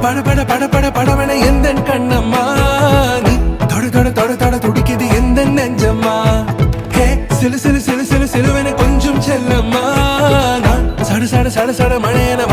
பட பட பட பட படவன எந்த கண்ணம்மா நீ தொட தொட தொட தொட துடிக்குது எந்த நெஞ்சம்மா ஹே சிலு சிலு சிலு சிலு சிலுவன கொஞ்சம் செல்லம்மா நான் சட சட சட சட மழையன